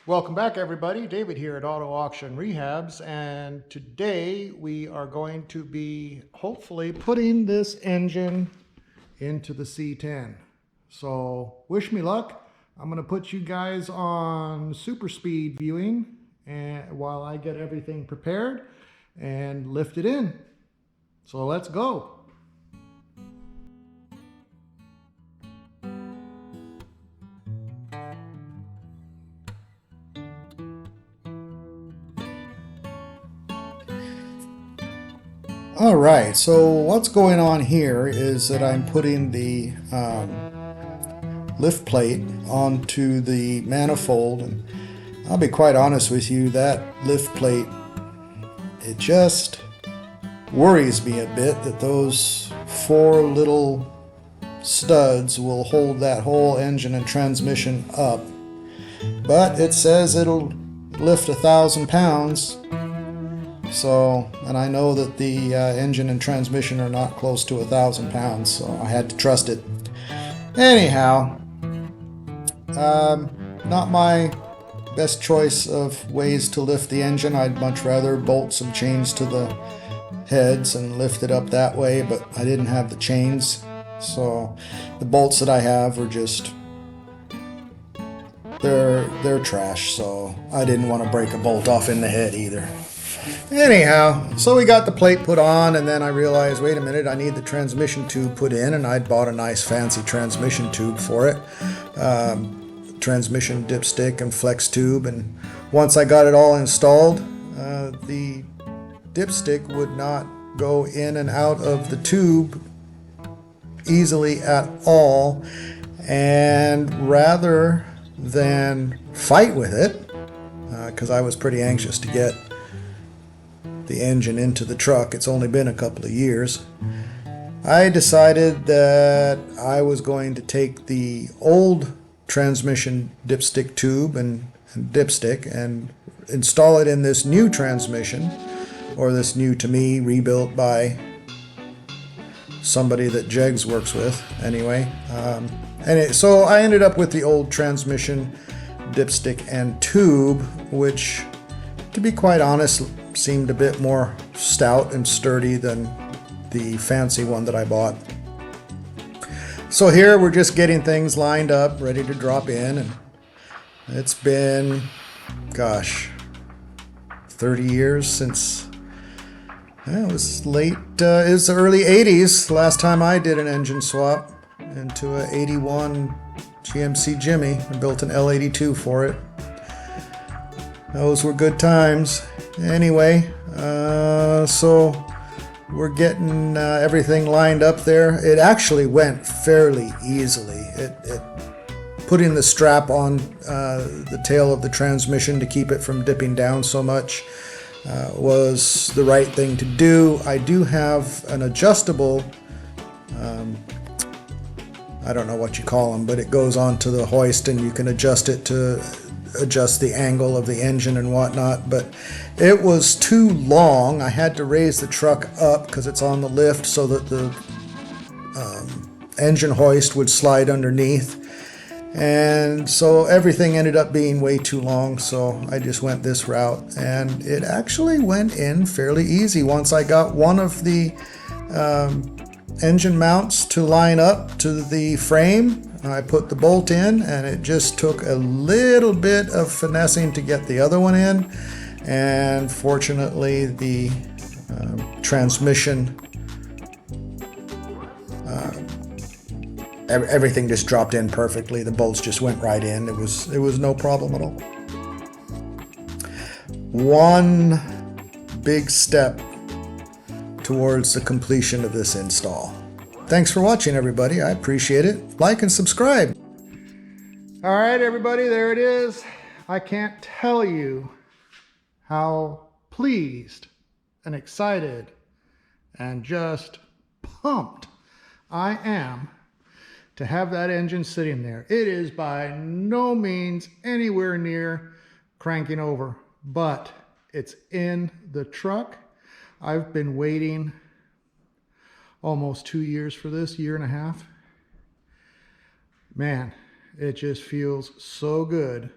Welcome back, everybody. David here at Auto Auction Rehabs, and today we are going to be hopefully putting this engine into the C10. So wish me luck. I'm going to put you guys on super speed viewing and while I get everything prepared and lift it in. So let's go. All right, so what's going on here is that I'm putting the lift plate onto the manifold, and I'll be quite honest with you, that lift plate, it just worries me a bit that those four little studs will hold that whole engine and transmission up. But it says it'll lift 1,000 pounds. So, and I know that the engine and transmission are not close to 1,000 pounds, so I had to trust it. Anyhow, not my best choice of ways to lift the engine. I'd much rather bolt some chains to the heads and lift it up that way, but I didn't have the chains, so the bolts that I have are just they're trash, so I didn't want to break a bolt off in the head either. Anyhow, so we got the plate put on, and then I realized, wait a minute, I need the transmission tube put in, and I'd bought a nice fancy transmission tube for it. Transmission dipstick and flex tube, and once I got it all installed, the dipstick would not go in and out of the tube easily at all, and rather than fight with it, because I was pretty anxious to get the engine into the truck, it's only been a couple of years, I decided that I was going to take the old transmission dipstick tube and dipstick and install it in this new transmission, or this new to me, rebuilt by somebody that Jegs works with anyway. So I ended up with the old transmission dipstick and tube, which, to be quite honest, seemed a bit more stout and sturdy than the fancy one that I bought. So here we're just getting things lined up, ready to drop in, and it's been, gosh, 30 years since, it was late, it was the early 80s last time I did an engine swap into a 81 GMC Jimmy. I built an L82 for it. Those were good times. Anyway, so we're getting everything lined up there. It actually went fairly easily. Putting the strap on the tail of the transmission to keep it from dipping down so much was the right thing to do. I do have an adjustable, I don't know what you call them, but it goes onto the hoist and you can adjust it to adjust the angle of the engine and whatnot, but it was too long. I had to raise the truck up because it's on the lift so that the engine hoist would slide underneath, and so everything ended up being way too long, so I just went this route, and it actually went in fairly easy once I got one of the engine mounts to line up to the frame. I put the bolt in, and it just took a little bit of finessing to get the other one in, and fortunately the transmission, everything just dropped in perfectly. The bolts just went right in. It was no problem at all. One big step towards the completion of this install. Thanks for watching, everybody. I appreciate it. Like and subscribe. All right, everybody, there it is. I can't tell you how pleased and excited and just pumped I am to have that engine sitting there. It is by no means anywhere near cranking over, but it's in the truck. I've been waiting almost 2 years for this, year and a half. Man, it just feels so good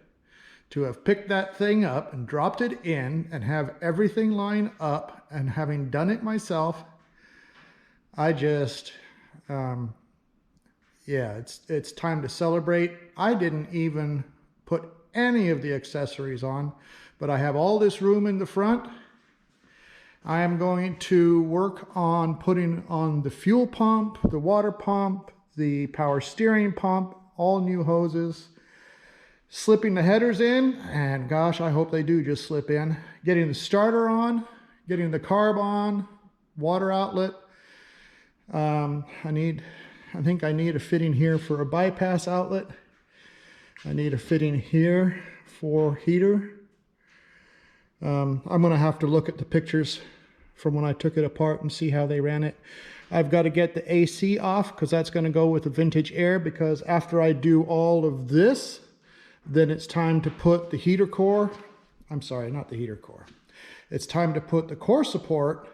to have picked that thing up and dropped it in and have everything line up, and having done it myself, I just, yeah, it's time to celebrate. I didn't even put any of the accessories on, but I have all this room in the front. I am going to work on putting on the fuel pump, the water pump, the power steering pump, all new hoses, slipping the headers in, and gosh, I hope they do just slip in, getting the starter on, getting the carb on, water outlet. I think I need a fitting here for a bypass outlet. I need a fitting here for heater. I'm going to have to look at the pictures from when I took it apart and see how they ran it. I've got to get the AC off because that's going to go with the vintage air, because after I do all of this, then it's time to put the heater core. I'm sorry, not the heater core. It's time to put the core support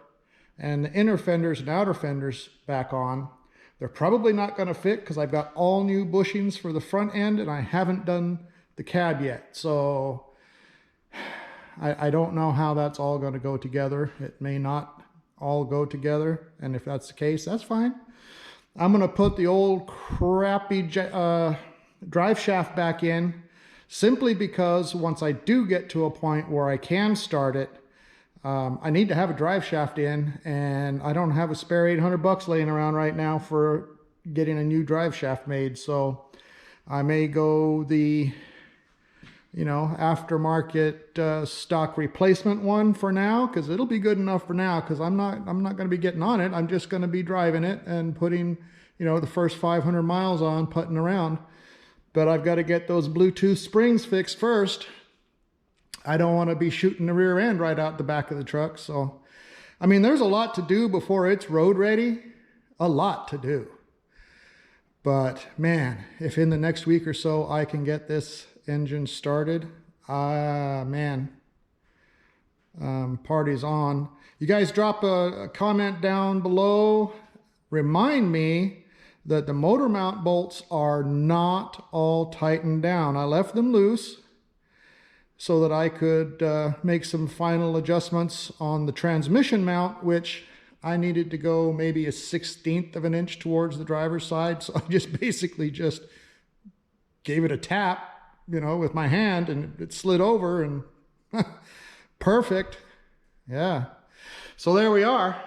and the inner fenders and outer fenders back on. They're probably not going to fit because I've got all new bushings for the front end and I haven't done the cab yet. So I don't know how that's all going to go together. It may not all go together, and if that's the case, that's fine. I'm going to put the old crappy drive shaft back in, simply because once I do get to a point where I can start it, I need to have a drive shaft in, and I don't have a spare $800 laying around right now for getting a new drive shaft made. So I may go the, you know, aftermarket stock replacement one for now, because it'll be good enough for now, because I'm not going to be getting on it. I'm just going to be driving it and putting, you know, the first 500 miles on, putting around. But I've got to get those Bluetooth springs fixed first. I don't want to be shooting the rear end right out the back of the truck. So, I mean, there's a lot to do before it's road ready. A lot to do. But man, if in the next week or so I can get this engine started, man, party's on. You guys drop a comment down below. Remind me that the motor mount bolts are not all tightened down. I left them loose so that I could make some final adjustments on the transmission mount, which I needed to go maybe a 1/16 of an inch towards the driver's side. So I just basically just gave it a tap, you know, with my hand, and it slid over, and perfect. Yeah. So there we are,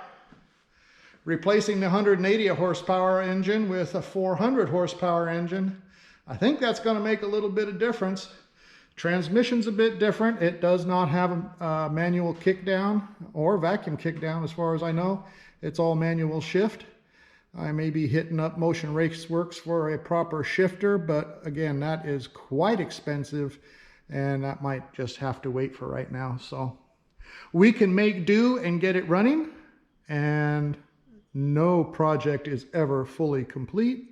replacing the 180 horsepower engine with a 400 horsepower engine. I think that's going to make a little bit of difference. Transmission's a bit different. It does not have a manual kickdown or vacuum kickdown as far as I know. It's all manual shift. I may be hitting up Motion Raceworks for a proper shifter, but again, that is quite expensive, and that might just have to wait for right now. So we can make do and get it running, and no project is ever fully complete.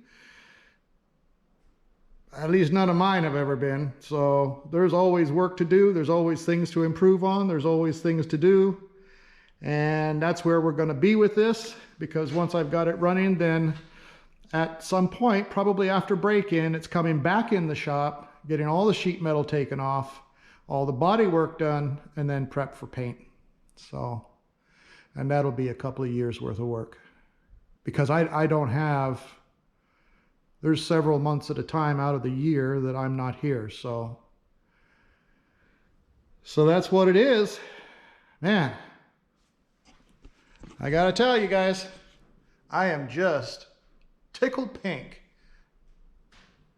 At least none of mine have ever been. So there's always work to do. There's always things to improve on. There's always things to do. And that's where we're going to be with this, because once I've got it running, then at some point, probably after break-in, it's coming back in the shop, getting all the sheet metal taken off, all the body work done, and then prep for paint. So, and that'll be a couple of years worth of work, because I don't have, there's several months at a time out of the year that I'm not here. So that's what it is, man. I gotta tell you guys, I am just tickled pink.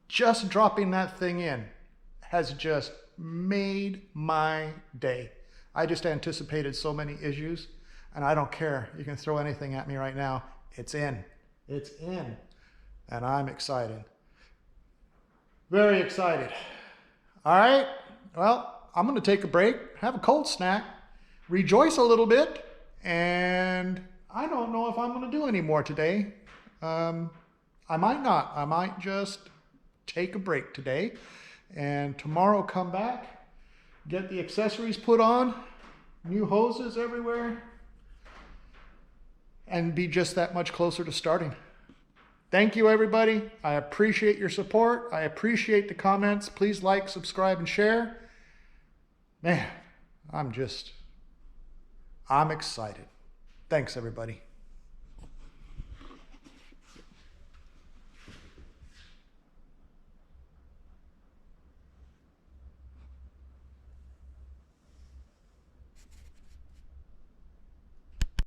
Just dropping that thing in has just made my day. I just anticipated so many issues, and I don't care. You can throw anything at me right now. It's in. It's in. And I'm excited. Very excited. All right. Well, I'm going to take a break, have a cold snack, rejoice a little bit, and I don't know if I'm going to do any more today. I might not. I might just take a break today, and tomorrow come back, get the accessories put on, new hoses everywhere, and be just that much closer to starting. Thank you, everybody. I appreciate your support. I appreciate the comments. Please like, subscribe, and share. Man, I'm excited. Thanks, everybody.